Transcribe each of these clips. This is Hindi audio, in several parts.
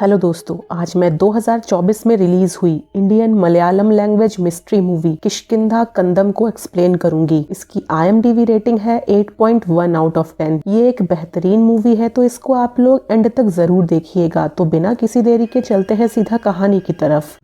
हेलो दोस्तों, आज मैं 2024 में रिलीज हुई Indian Malayalam language mystery movie Kishkindha Kandam को एक्सप्लेन करूंगी। इसकी IMDb रेटिंग है 8.1 आउट ऑफ 10। ये एक बेहतरीन मूवी है, तो इसको आप लोग एंड तक जरूर देखिएगा। तो बिना किसी देरी के चलते हैं सीधा कहानी की तरफ।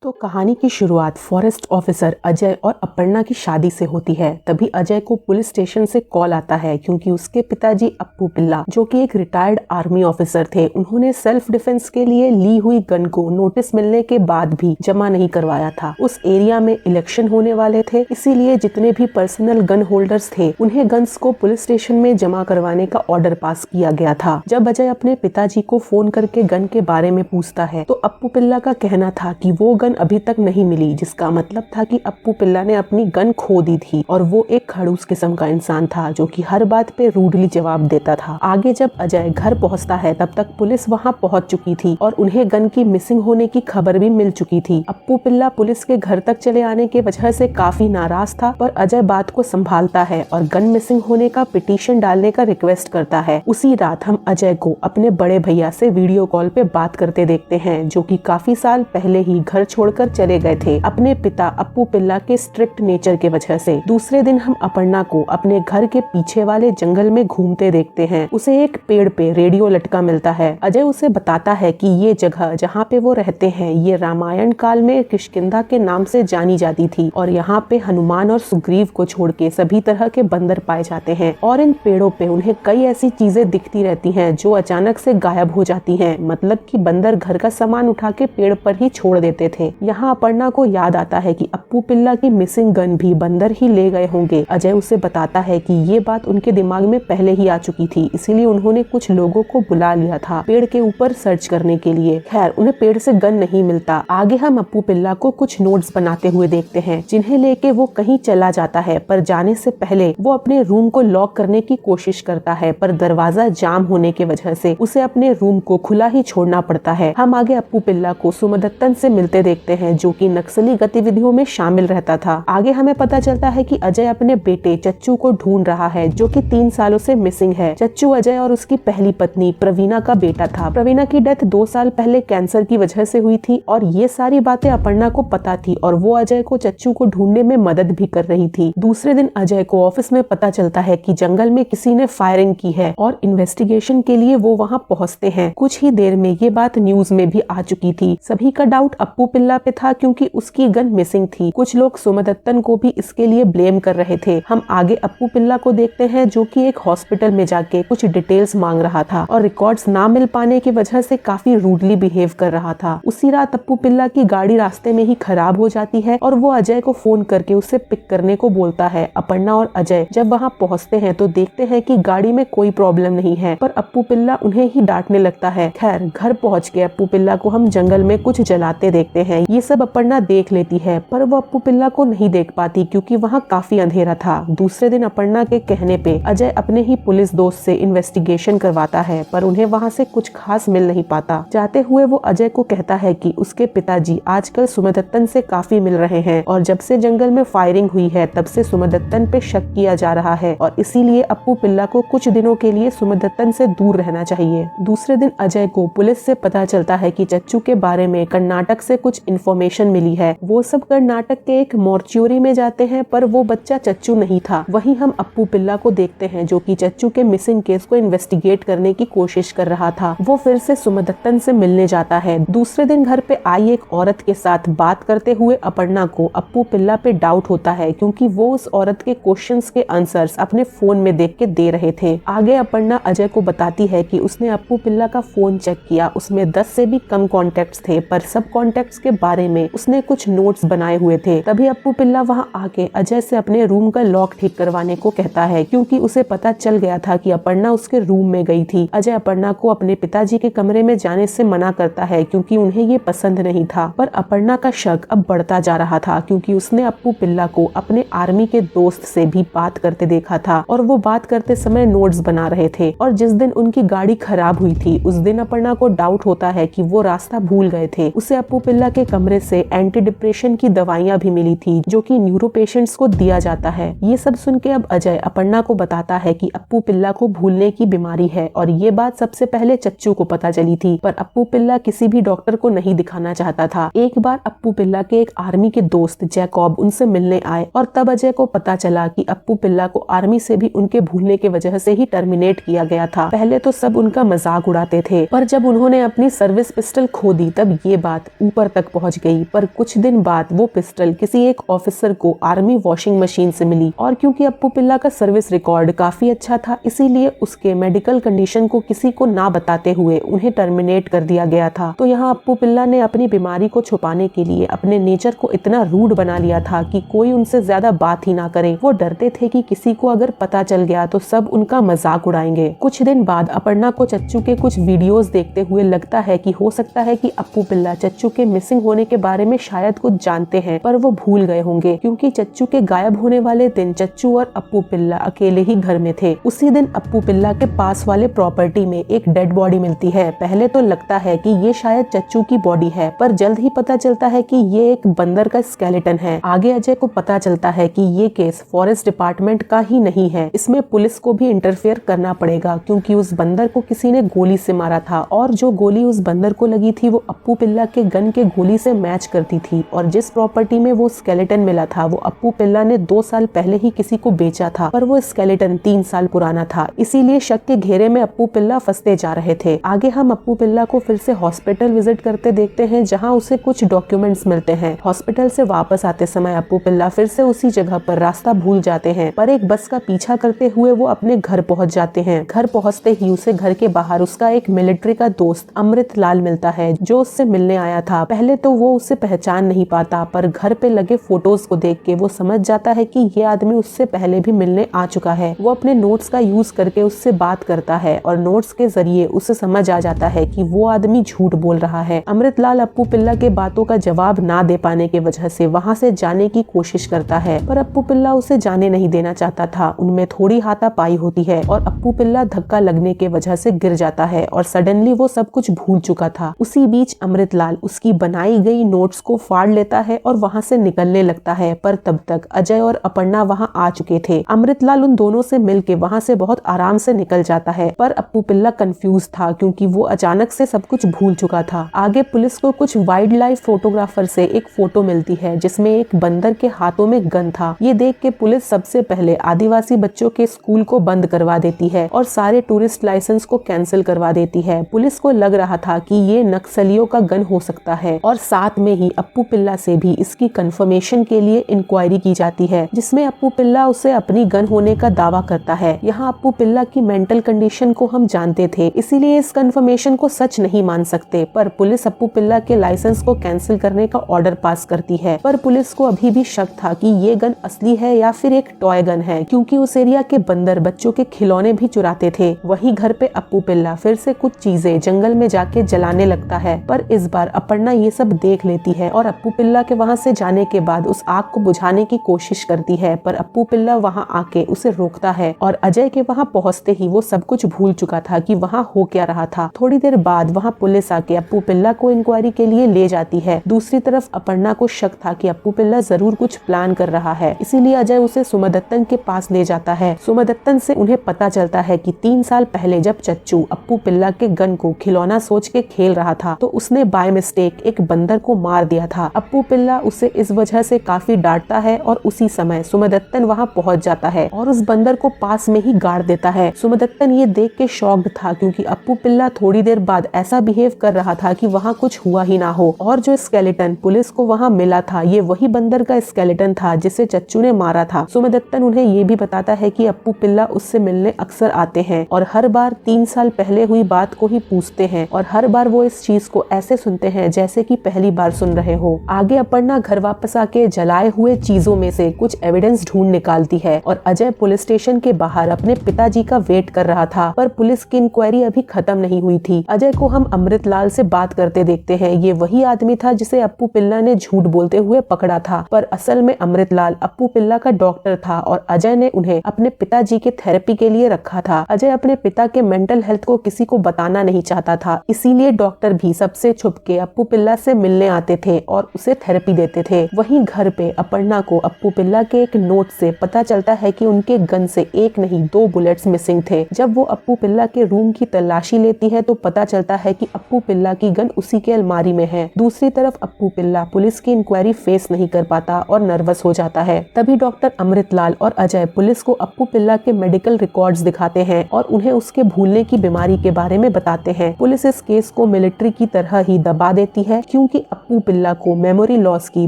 तो कहानी की शुरुआत फॉरेस्ट ऑफिसर अजय और अपर्णा की शादी से होती है। तभी अजय को पुलिस स्टेशन से कॉल आता है क्योंकि उसके पिताजी अप्पू पिल्ला, जो कि एक रिटायर्ड आर्मी ऑफिसर थे, उन्होंने सेल्फ डिफेंस के लिए ली हुई गन को नोटिस मिलने के बाद भी जमा नहीं करवाया था। उस एरिया में इलेक्शन होने वाले थे, इसीलिए जितने भी पर्सनल गन होल्डर्स थे उन्हें गन्स को पुलिस स्टेशन में जमा करवाने का ऑर्डर पास किया गया था। जब अजय अपने पिताजी को फोन करके गन के बारे में पूछता है तो अप्पू पिल्ला का कहना था कि वो गन अभी तक नहीं मिली, जिसका मतलब था कि अप्पू पिल्ला ने अपनी गन खो दी थी और वो एक खड़ूस किस्म का इंसान था जो कि हर बात पे रूडली जवाब देता था। आगे जब अजय घर पहुंचता है तब तक पुलिस वहां पहुंच चुकी थी और उन्हें गन की मिसिंग होने की खबर भी मिल चुकी थी। अप्पू पिल्ला पुलिस के घर तक चले आने के वजह से काफी नाराज था, पर अजय बात को संभालता है और गन मिसिंग होने का पिटीशन डालने का रिक्वेस्ट करता है। उसी रात हम अजय को अपने बड़े भैया से वीडियो कॉल पे बात करते देखते हैं, जो कि काफी साल पहले ही घर छोड़कर चले गए थे अपने पिता अप्पू पिल्ला के स्ट्रिक्ट नेचर के वजह से। दूसरे दिन हम अपर्णा को अपने घर के पीछे वाले जंगल में घूमते देखते हैं। उसे एक पेड़ पे रेडियो लटका मिलता है। अजय उसे बताता है कि ये जगह जहाँ पे वो रहते हैं ये रामायण काल में किष्किंधा के नाम से जानी जाती थी और यहाँ पे हनुमान और सुग्रीव को छोड़ के सभी तरह के बंदर पाए जाते हैं और इन पेड़ों पे उन्हें कई ऐसी चीजें दिखती रहती हैं जो अचानक से गायब हो जाती हैं। मतलब कि बंदर घर का सामान उठा के पेड़ पर ही छोड़ देते थे। यहाँ अपर्णा को याद आता है कि अप्पू पिल्ला की मिसिंग गन भी बंदर ही ले गए होंगे। अजय उसे बताता है कि ये बात उनके दिमाग में पहले ही आ चुकी थी, इसीलिए उन्होंने कुछ लोगों को बुला लिया था पेड़ के ऊपर सर्च करने के लिए। खैर, उन्हें पेड़ से गन नहीं मिलता। आगे हम अप्पू पिल्ला को कुछ नोट्स बनाते हुए देखते हैं, जिन्हें लेके वो कहीं चला जाता है, पर जाने से पहले वो अपने रूम को लॉक करने की कोशिश करता है, पर दरवाजा जाम होने की वजह से उसे अपने रूम को खुला ही छोड़ना पड़ता है। हम आगे अप्पू पिल्ला को सुमदत्तन से मिलते देखते हैं, जो कि नक्सली गतिविधियों में शामिल रहता था। आगे हमें पता चलता है कि अजय अपने बेटे चच्चू को ढूंढ रहा है, जो कि 3 सालों से मिसिंग है। चच्चू अजय और उसकी पहली पत्नी प्रवीणा का बेटा था। प्रवीणा की डेथ 2 साल पहले कैंसर की वजह से हुई थी और ये सारी बातें अपर्णा को पता थी और वो अजय को चच्चू को ढूंढने में मदद भी कर रही थी। दूसरे दिन अजय को ऑफिस में पता चलता है कि जंगल में किसी ने फायरिंग की है और इन्वेस्टिगेशन के लिए वो वहाँ पहुँचते हैं। कुछ ही देर में ये बात न्यूज में भी आ चुकी थी। सभी का डाउट अप्पू पिल्ला पे था क्योंकि उसकी गन मिसिंग थी। कुछ लोग सुमदत्तन को भी इसके लिए ब्लेम कर रहे थे। हम आगे अप्पू पिल्ला को देखते हैं, जो कि एक हॉस्पिटल में जाके कुछ डिटेल्स मांग रहा था और रिकॉर्ड्स ना मिल पाने की वजह से काफी रूडली बिहेव कर रहा था। उसी रात अप्पू पिल्ला की गाड़ी रास्ते में ही खराब हो जाती है और वो अजय को फोन करके उसे पिक करने को बोलता है। अपर्णा और अजय जब वहाँ पहुँचते हैं तो देखते हैं कि गाड़ी में कोई प्रॉब्लम नहीं है, पर अप्पू पिल्ला उन्हें ही डांटने लगता है। खैर, घर पहुँच के अप्पू पिल्ला को हम जंगल में कुछ जलाते देखते हैं। ये सब अपर्णा देख लेती है, पर वो अप्पू पिल्ला को नहीं देख पाती क्योंकि वहाँ काफी अंधेरा था। दूसरे दिन अपर्णा के कहने पे अजय अपने ही पुलिस दोस्त से इन्वेस्टिगेशन करवाता है, पर उन्हें वहाँ से कुछ खास मिल नहीं पाता। जाते हुए वो अजय को कहता है कि उसके पिताजी आजकल सुमदत्तन से काफी मिल रहे हैं और जब से जंगल में फायरिंग हुई है तब से सुमदत्तन पे शक किया जा रहा है और इसीलिए अप्पू पिल्ला को कुछ दिनों के लिए सुमदत्तन से दूर रहना चाहिए। दूसरे दिन अजय को पुलिस से पता चलता है कि चच्चू के बारे में कर्नाटक से कुछ इन्फॉर्मेशन मिली है। वो सब कर्नाटक के एक मॉर्च्यूरी में जाते हैं, पर वो बच्चा चच्चू नहीं था। वहीं हम अप्पू पिल्ला को देखते हैं, जो कि चच्चू के मिसिंग केस को इन्वेस्टिगेट करने की कोशिश कर रहा था। वो फिर से सुमदत्तन से मिलने जाता है। दूसरे दिन घर पे आई एक औरत के साथ बात करते हुए अपर्णा को अप्पू पिल्ला पे डाउट होता है, क्योंकि वो उस औरत के क्वेश्चंस के आंसर्स अपने फोन में देख के दे रहे थे। आगे अपर्णा अजय को बताती है कि उसने अप्पू पिल्ला का फोन चेक किया, उसमें 10 से भी कम कॉन्टेक्ट्स थे, पर सब कॉन्टेक्ट्स के बारे में उसने कुछ नोट्स बनाए हुए थे। तभी अप्पू पिल्ला वहाँ आके अजय से अपने रूम का लॉक ठीक करवाने को कहता है, क्योंकि उसे पता चल गया था कि अपर्णा उसके रूम में गई थी। अजय अपर्णा को अपने पिताजी के कमरे में जाने से मना करता है क्योंकि उन्हें ये पसंद नहीं था, पर अपर्णा का शक अब बढ़ता जा रहा था क्योंकि उसने अप्पू पिल्ला को अपने आर्मी के दोस्त से भी बात करते देखा था और वो बात करते समय नोट्स बना रहे थे। और जिस दिन उनकी गाड़ी खराब हुई थी उस दिन अपर्णा को डाउट होता है कि वो रास्ता भूल गए थे। उसे अप्पू पिल्ला के कमरे से एंटी डिप्रेशन की दवाइयां भी मिली थी जो कि न्यूरो पेशेंट्स को दिया जाता है। ये सब सुन के अब अजय अपर्णा को बताता है कि अप्पू पिल्ला को भूलने की बीमारी है और ये बात सबसे पहले चच्चू को पता चली थी, पर अप्पू पिल्ला किसी भी डॉक्टर को नहीं दिखाना चाहता था। एक बार अप्पू पिल्ला के एक आर्मी के दोस्त जैकॉब उनसे मिलने आए और तब अजय को पता चला कि अप्पू पिल्ला को आर्मी से भी उनके भूलने की वजह से ही टर्मिनेट किया गया था। पहले तो सब उनका मजाक उड़ाते थे, पर जब उन्होंने अपनी सर्विस पिस्टल खो दी तब ये बात ऊपर तक पहुंच गई। पर कुछ दिन बाद वो पिस्टल किसी एक ऑफिसर को आर्मी वॉशिंग मशीन से मिली और क्योंकि अप्पू पिल्ला का सर्विस रिकॉर्ड काफी अच्छा था इसीलिए उसके मेडिकल कंडीशन को किसी को ना बताते हुए उन्हें टर्मिनेट कर दिया गया था। तो यहाँ अप्पू पिल्ला ने अपनी बीमारी को छुपाने के लिए अपने नेचर को इतना रूड बना लिया था कि कोई उनसे ज्यादा बात ही ना करे। वो डरते थे कि किसी को अगर पता चल गया तो सब उनका मजाक उड़ाएंगे। कुछ दिन बाद अपर्णा को चच्चू के कुछ वीडियोस देखते हुए लगता है कि हो सकता है कि अप्पू पिल्ला चच्चू के मिसिंग होने के बारे में शायद कुछ जानते हैं पर वो भूल गए होंगे, क्योंकि चच्चू के गायब होने वाले दिन चच्चू और अप्पू पिल्ला अकेले ही घर में थे। उसी दिन अप्पू पिल्ला के पास वाले प्रॉपर्टी में एक डेड बॉडी मिलती है। पहले तो लगता है कि ये शायद चच्चू की बॉडी है, पर जल्द ही पता चलता है कि ये एक बंदर का स्केलेटन है। आगे अजय को पता चलता है कि ये केस फॉरेस्ट डिपार्टमेंट का ही नहीं है, इसमें पुलिस को भी इंटरफेयर करना पड़ेगा क्योंकि उस बंदर को किसी ने गोली से मारा था और जो गोली उस बंदर को लगी थी वो अप्पू पिल्ला के गन के गोली से मैच करती थी और जिस प्रॉपर्टी में वो स्केलेटन मिला था वो अप्पू पिल्ला ने 2 साल पहले ही किसी को बेचा था, पर वो स्केलेटन 3 साल पुराना था। इसीलिए शक के घेरे में अप्पू पिल्ला फंसते जा रहे थे। आगे हम अप्पू पिल्ला को फिर से हॉस्पिटल विजिट करते देखते हैं जहां उसे कुछ डॉक्यूमेंट्स मिलते हैं। हॉस्पिटल से वापस आते समय अप्पू पिल्ला फिर से उसी जगह पर रास्ता भूल जाते हैं, पर एक बस का पीछा करते हुए वो अपने घर पहुंच जाते हैं। घर पहुंचते ही उसे घर के बाहर उसका एक मिलिट्री का दोस्त अमृत लाल मिलता है जो उससे मिलने आया था। पहले तो वो उसे पहचान नहीं पाता, पर घर पे लगे फोटोज को देख के वो समझ जाता है कि ये आदमी उससे पहले भी मिलने आ चुका है। वो अपने नोट्स का यूज करके उससे बात करता है और नोट्स के जरिए उसे समझ आ जाता है कि वो आदमी झूठ बोल रहा है। अमृतलाल अप्पू पिल्ला के बातों का जवाब ना दे पाने की वजह से वहाँ से जाने की कोशिश करता है, पर अप्पू पिल्ला उसे जाने नहीं देना चाहता था। उनमें थोड़ी हाथापाई होती है और अप्पू पिल्ला धक्का लगने के वजह से गिर जाता है और सडनली वो सब कुछ भूल चुका था। उसी बीच अमृतलाल उसकी बनाई गई नोट्स को फाड़ लेता है और वहाँ से निकलने लगता है, पर तब तक अजय और अपर्णा वहाँ आ चुके थे। अमृतलाल उन दोनों से मिलके वहाँ से बहुत आराम से निकल जाता है, पर अप्पू पिल्ला कंफ्यूज था क्योंकि वो अचानक से सब कुछ भूल चुका था। आगे पुलिस को कुछ वाइल्ड लाइफ फोटोग्राफर से एक फोटो मिलती है जिसमें एक बंदर के हाथों में गन था। ये देख के पुलिस सबसे पहले आदिवासी बच्चों के स्कूल को बंद करवा देती है और सारे टूरिस्ट लाइसेंस को कैंसिल करवा देती है। पुलिस को लग रहा था कि ये नक्सलियों का गन हो सकता है और साथ में ही अप्पू पिल्ला से भी इसकी कंफर्मेशन के लिए इंक्वायरी की जाती है, जिसमें अप्पू पिल्ला उसे अपनी गन होने का दावा करता है। यहाँ अप्पू पिल्ला की मेंटल कंडीशन को हम जानते थे, इसीलिए इस कंफर्मेशन को सच नहीं मान सकते, पर पुलिस अप्पू पिल्ला के लाइसेंस को कैंसिल करने का ऑर्डर पास करती है। पर पुलिस को अभी भी शक था कि ये गन असली है या फिर एक टॉय गन है, क्योंकि उस एरिया के बंदर बच्चों के खिलौने भी चुराते थे। वहीं घर पे अप्पू पिल्ला फिर से कुछ चीजें जंगल में जाके जलाने लगता है, पर इस बार अपर्णा ये सब देख लेती है और अप्पू पिल्ला के वहाँ से जाने के बाद उस आग को बुझाने की कोशिश करती है, पर अप्पू पिल्ला वहाँ आके उसे रोकता है और अजय के वहाँ पहुँचते ही वो सब कुछ भूल चुका था कि वहाँ हो क्या रहा था। थोड़ी देर बाद वहाँ पुलिस आके अप्पू पिल्ला को इंक्वायरी के लिए ले जाती है। दूसरी तरफ अपर्णा को शक था कि अप्पू पिल्ला जरूर कुछ प्लान कर रहा है, इसीलिए अजय उसे सुमदत्तन के पास ले जाता है। सुमदत्तन से उन्हें पता चलता है कि 3 साल पहले जब चच्चू अप्पू पिल्ला के गन को खिलौना सोच के खेल रहा था तो उसने बाय मिस्टेक एक बंदर को मार दिया था। अप्पू पिल्ला उसे इस वजह से काफी डांटता है और उसी समय सुमदत्तन वहाँ पहुँच जाता है और उस बंदर को पास में ही गाड़ देता है। सुमदत्तन ये देख के शॉक्ड था क्योंकि अप्पू पिल्ला थोड़ी देर बाद ऐसा बिहेव कर रहा था कि वहाँ कुछ हुआ ही ना हो, और जो स्केलेटन पुलिस को वहाँ मिला था ये वही बंदर का स्केलेटन था जिसे चच्चू ने मारा था। सुमदत्तन उन्हें ये भी बताता है कि अप्पू पिल्ला उससे मिलने अक्सर आते हैं और हर बार 3 साल पहले हुई बात को ही पूछते हैं और हर बार वो इस चीज को ऐसे सुनते हैं जैसे कि पहली बार सुन रहे हो। आगे अपर्णा घर वापस आके जलाए हुए चीजों में से कुछ एविडेंस ढूंढ निकालती है और अजय पुलिस स्टेशन के बाहर अपने पिताजी का वेट कर रहा था, पर पुलिस की इंक्वायरी अभी खत्म नहीं हुई थी। अजय को हम अमृतलाल से बात करते देखते हैं। ये वही आदमी था जिसे अप्पू पिल्ला ने झूठ बोलते हुए पकड़ा था, पर असल में अमृतलाल अप्पू पिल्ला का डॉक्टर था और अजय ने उन्हें अपने पिताजी के थेरेपी के लिए रखा था। अजय अपने पिता के मेंटल हेल्थ को किसी को बताना नहीं चाहता था, इसीलिए डॉक्टर भी सबसे छुप के अप्पू पिल्ला से मिलने आते थे और उसे थेरेपी देते थे। वहीं घर पे अपर्णा को अप्पू पिल्ला के एक नोट से पता चलता है कि उनके गन से एक नहीं 2 बुलेट्स मिसिंग थे। जब वो अप्पू पिल्ला के रूम की तलाशी लेती है तो पता चलता है कि अप्पू पिल्ला की गन उसी के अलमारी में है। दूसरी तरफ अप्पू पिल्ला पुलिस की इंक्वायरी फेस नहीं कर पाता और नर्वस हो जाता है। तभी डॉक्टर अमृतलाल और अजय पुलिस को अप्पू पिल्ला के मेडिकल रिकॉर्ड्स दिखाते हैं और उन्हें उसके भूलने की बीमारी के बारे में बताते हैं। पुलिस इस केस को मिलिट्री की तरह ही दबा देती है क्योंकि अप्पू पिल्ला को मेमोरी लॉस की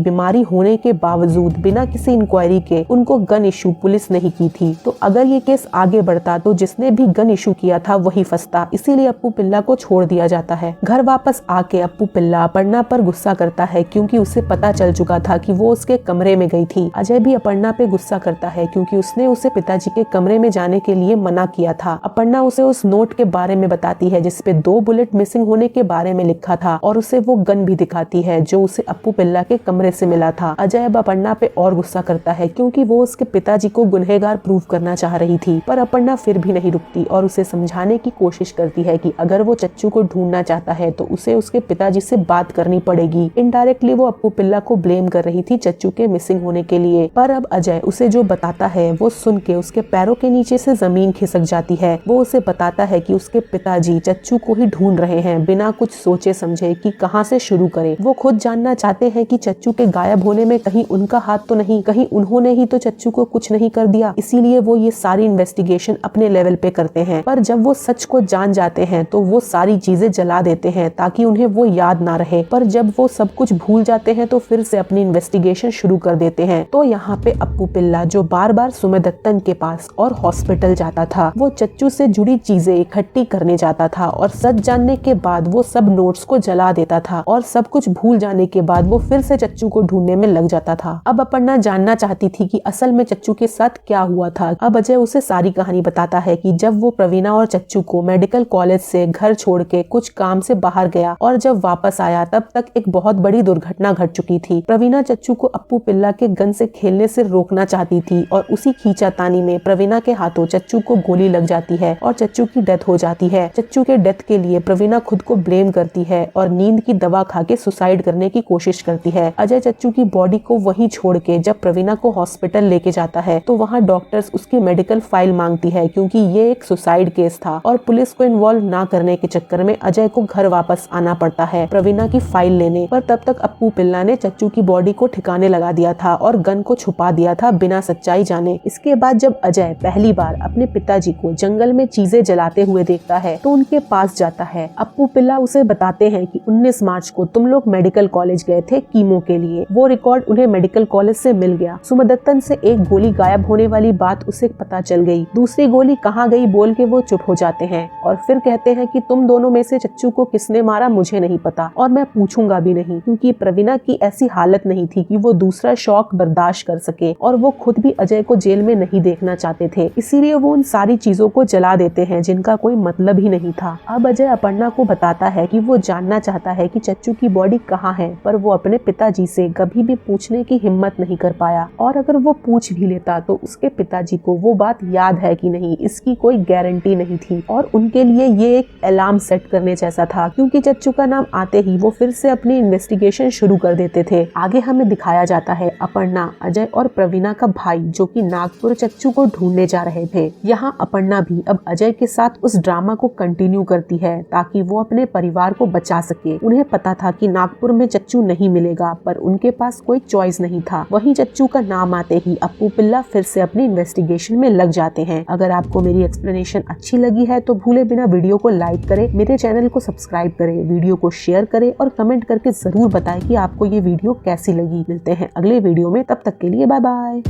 बीमारी होने के बावजूद बिना किसी इंक्वायरी के उनको गन इशू पुलिस नहीं की थी। तो अगर ये केस आगे बढ़ता तो जिसने भी गन इशू किया था वही फंसता, इसीलिए अप्पू पिल्ला को छोड़ दिया जाता है। घर वापस आके अप्पू पिल्ला अपर्णा पर गुस्सा करता है क्योंकि उसे पता चल चुका था कि वो उसके कमरे में गई थी। अजय भी अपर्णा पे गुस्सा करता है क्योंकि उसने उसे पिताजी के कमरे में जाने के लिए मना किया था। अपर्णा उसे उस नोट के बारे में बताती है जिसपे 2 बुलेट मिसिंग होने के बारे में लिखा था और उसे वो गन भी दिखाती है जो उसे अप्पू पिल्ला के कमरे से मिला था। अजय अब अपर्णा पे और गुस्सा करता है क्योंकि वो उसके पिताजी को गुनहगार प्रूव करना चाह रही थी, पर अपर्णा फिर भी नहीं रुकती और उसे समझाने की कोशिश करती है कि अगर वो चच्चू को ढूंढना चाहता है तो उसे उसके पिताजी से बात करनी पड़ेगी। इनडायरेक्टली वो अप्पू पिल्ला को ब्लेम कर रही थी चच्चू के मिसिंग होने के लिए, पर अब अजय उसे जो बताता है वो सुन के उसके पैरों के नीचे से जमीन खिसक जाती है। वो उसे बताता है कि उसके पिताजी चच्चू को ही ढूंढ रहे हैं बिना कुछ सोचे समझे कि कहां से शुरू करें। वो खुद जानना चाहते हैं कि चच्चू के गायब होने में कहीं उनका हाथ तो नहीं, कहीं उन्होंने ही तो चच्चू को कुछ नहीं कर दिया। इसीलिए वो ये सारी इन्वेस्टिगेशन अपने लेवल पे करते हैं, पर जब वो सच को जान जाते हैं तो वो सारी चीजें जला देते हैं ताकि उन्हें वो याद ना रहे। पर जब वो सब कुछ भूल जाते हैं तो फिर से अपनी इन्वेस्टिगेशन शुरू कर देते हैं। तो यहाँ पे अप्पू पिल्ला जो बार बार सुमेदत्तन के पास और हॉस्पिटल जाता था, वो चच्चू से जुड़ी चीजें इकट्ठी करने जाता था और सच जानने के बाद वो सब नोट्स को जला देता था और सब कुछ भूल जाने के बाद वो फिर से चच्चू को ढूंढने में लग जाता था। अब अपर्णा जानना चाहती थी कि असल में चच्चू के साथ क्या हुआ था। अब अजय उसे सारी कहानी बताता है कि जब वो प्रवीणा और चच्चू को मेडिकल कॉलेज से घर छोड़ के कुछ काम से बाहर गया और जब वापस आया तब तक एक बहुत बड़ी दुर्घटना घट चुकी थी। प्रवीणा चच्चू को अप्पू पिल्ला के गन से खेलने से रोकना चाहती थी और उसी खींचातानी में प्रवीणा के हाथों चच्चू को गोली लग जाती है और चच्चू की डेथ हो जाती है। चच्चू के डेथ के लिए प्रवीणा खुद को ब्लेम करती है और नींद की दवा खा के सुसाइड करने की कोशिश करती है। अजय चच्चू की बॉडी को वहीं छोड़ के जब प्रवीणा को हॉस्पिटल लेके जाता है तो वहाँ डॉक्टर्स उसकी मेडिकल फाइल मांगती है क्योंकि ये एक सुसाइड केस था और पुलिस को इन्वॉल्व ना करने के चक्कर में अजय को घर वापस आना पड़ता है प्रवीणा की फाइल लेने। पर तब तक अप्पू पिल्ला ने चच्चू की बॉडी को ठिकाने लगा दिया था और गन को छुपा दिया था बिना सच्चाई जाने। इसके बाद जब अजय पहली बार अपने पिताजी को जंगल में चीजें जलाते हुए देखता है तो उनके पास जाता है। अप्पू पिल्ला उसे बताते हैं कि 19 मार्च को तुम लोग मेडिकल कॉलेज गए थे कीमो के लिए। वो रिकॉर्ड उन्हें मेडिकल कॉलेज से मिल गया। सुमेदत्तन से एक गोली गायब होने वाली बात उसे पता चल गई। दूसरी गोली कहाँ गई बोल के वो चुप हो जाते हैं और फिर कहते हैं कि तुम दोनों में से चच्चू को किसने मारा मुझे नहीं पता और मैं पूछूंगा भी नहीं, क्योंकि प्रवीणा की ऐसी हालत नहीं थी कि वो दूसरा शॉक बर्दाश्त कर सके और वो खुद भी अजय को जेल में नहीं देखना चाहते थे। इसीलिए वो उन सारी चीजों को जला देते हैं जिनका कोई मतलब ही नहीं था। अब अजय अपर्णा को बताता है कि वो जानना चाहता है कि चच्चू की बॉडी कहाँ है, पर वो अपने पिताजी से कभी भी पूछने की हिम्मत नहीं कर पाया और अगर वो पूछ भी लेता तो उसके पिताजी को वो बात याद है कि नहीं इसकी कोई गारंटी नहीं थी और उनके लिए ये एक अलार्म सेट करने जैसा था क्योंकि चच्चू का नाम आते ही वो फिर से अपनी इन्वेस्टिगेशन शुरू कर देते थे। आगे हमें दिखाया जाता है अपर्णा, अजय और प्रवीणा का भाई जो कि नागपुर चच्चू को ढूंढने जा रहे थे। यहाँ अपर्णा भी अब अजय के साथ उस ड्रामा को कंटिन्यू करती है ताकि वो अपने परिवार को बचा सके। उन्हें पता था कि नागपुर में चच्चू नहीं मिलेगा पर उनके पास कोई चॉइस नहीं था। वहीं चच्चू का नाम आते ही अप्पू पिल्ला फिर से अपनी इन्वेस्टिगेशन में लग जाते हैं। अगर आपको मेरी एक्सप्लेनेशन अच्छी लगी है तो भूले बिना वीडियो को लाइक करें, मेरे चैनल को सब्सक्राइब करें, वीडियो को शेयर करें और कमेंट करके जरूर बताएं कि आपको ये वीडियो कैसी लगी। मिलते हैं अगले वीडियो में, तब तक के लिए बाय बाय।